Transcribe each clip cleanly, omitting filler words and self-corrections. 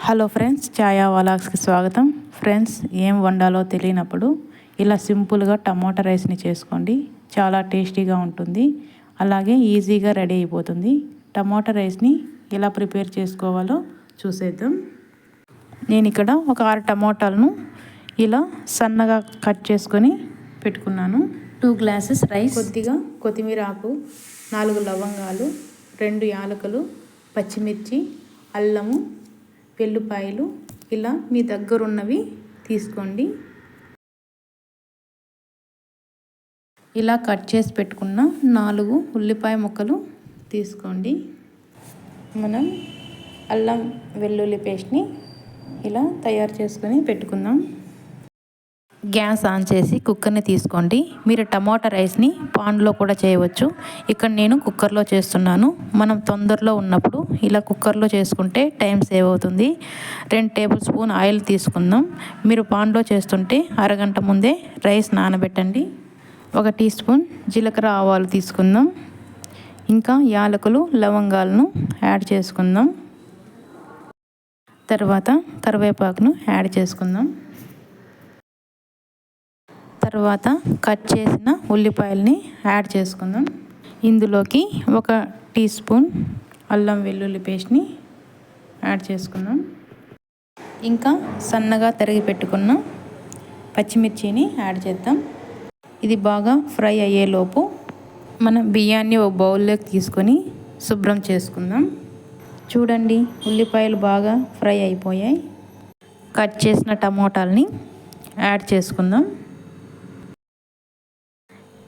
Hello friends, ఛాయా వ్లాగ్స్కి స్వాగతం. Friends, ఏం వండాలో తెలియనప్పుడు ఇలా సింపుల్గా టమాటా రైస్ని చేసుకోండి. చాలా టేస్టీగా ఉంటుంది, అలాగే ఈజీగా రెడీ అయిపోతుంది. టమాటా రైస్ని ఎలా ప్రిపేర్ చేసుకోవాలో చూసేద్దాం. నేను ఇక్కడ ఒక 6 టమాటాలను ఇలా సన్నగా కట్ చేసుకొని పెట్టుకున్నాను. 2 గ్లాసెస్ రైస్, కొద్దిగా కొత్తిమీర ఆకు, 4 లవంగాలు, 2 యాలకులు, పచ్చిమిర్చి, అల్లము, వెల్లుల్లిపాయలు ఇలా మీ దగ్గర ఉన్నవి తీసుకోండి. ఇలా కట్ చేసి పెట్టుకున్న 4 ఉల్లిపాయ ముక్కలు తీసుకోండి. మనం అల్లం వెల్లుల్లి పేస్ట్ని ఇలా తయారు చేసుకొని పెట్టుకుందాం. గ్యాస్ ఆన్ చేసి కుక్కర్ని తీసుకోండి. మీరు టమాటా రైస్ని పాన్లో కూడా చేయవచ్చు. ఇక్కడ నేను కుక్కర్లో చేస్తున్నాను. మనం తొందరలో ఉన్నప్పుడు ఇలా కుక్కర్లో చేసుకుంటే టైం సేవ్ అవుతుంది. 2 టేబుల్ స్పూన్ ఆయిల్ తీసుకుందాం. మీరు పాన్లో చేస్తుంటే అరగంట ముందే రైస్ నానబెట్టండి. 1 టీ స్పూన్ జీలకర్ర ఆవాలు తీసుకుందాం. ఇంకా యాలకులు, లవంగాలను యాడ్ చేసుకుందాం. తర్వాత కరివేపాకును యాడ్ చేసుకుందాం. తర్వాత కట్ చేసిన ఉల్లిపాయల్ని యాడ్ చేసుకుందాం. ఇందులోకి 1 టీ స్పూన్ అల్లం వెల్లుల్లి పేస్ట్ని యాడ్ చేసుకుందాం. ఇంకా సన్నగా తరిగి పెట్టుకున్న పచ్చిమిర్చిని యాడ్ చేద్దాం. ఇది బాగా ఫ్రై అయ్యేలోపు మనం బియ్యాన్ని ఒక బౌల్లోకి తీసుకొని శుభ్రం చేసుకుందాం. చూడండి, ఉల్లిపాయలు బాగా ఫ్రై అయిపోయాయి. కట్ చేసిన టమోటాలని యాడ్ చేసుకుందాం.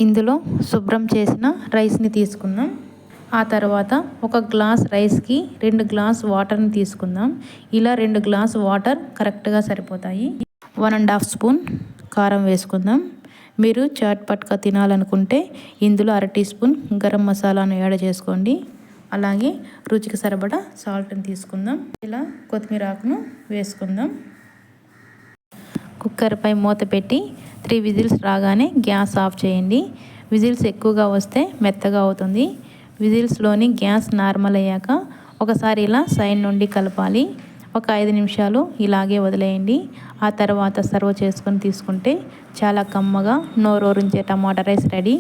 ఇందులో శుభ్రం చేసిన రైస్ని తీసుకుందాం. ఆ తర్వాత 1 గ్లాస్ రైస్కి 2 గ్లాస్ వాటర్ని తీసుకుందాం. ఇలా 2 గ్లాస్ వాటర్ కరెక్ట్గా సరిపోతాయి. 1.5 స్పూన్ కారం వేసుకుందాం. మీరు చాట్ పట్కా తినాలనుకుంటే ఇందులో 1/2 టీ స్పూన్ గరం మసాలాను యాడ్ చేసుకోండి. అలాగే రుచికి సరిపడా సాల్ట్ని తీసుకుందాం. ఇలా కొత్తిమీర ఆకును వేసుకుందాం. కుక్కర్పై మూత పెట్టి 3 విజిల్స్ రాగానే గ్యాస్ ఆఫ్ చేయండి. విజిల్స్ ఎక్కువగా వస్తే మెత్తగా అవుతుంది. విజిల్స్లోని గ్యాస్ నార్మల్ అయ్యాక ఒకసారి ఇలా సైడ్ నుండి కలపాలి. ఒక 5 నిమిషాలు ఇలాగే వదిలేయండి. ఆ తర్వాత సర్వ్ చేసుకొని తీసుకుంటే చాలా కమ్మగా నోరూరించే టమాటా రైస్ రెడీ.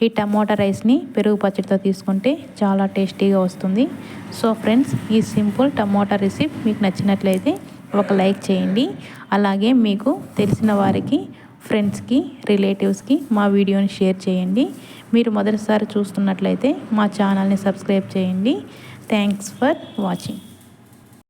ఈ టమాటా రైస్ని పెరుగు పచ్చడితో తీసుకుంటే చాలా టేస్టీగా వస్తుంది. సో ఫ్రెండ్స్, ఈ సింపుల్ టమాటా రెసిపీ మీకు నచ్చినట్లయితే ఒక లైక్ చేయండి. అలాగే మీకు తెలిసిన వారికి, ఫ్రెండ్స్కి, రిలేటివ్స్కి మా వీడియోని షేర్ చేయండి. మీరు మొదటిసారి చూస్తున్నట్లయితే మా ఛానల్ని సబ్స్క్రైబ్ చేయండి. Thanks for watching.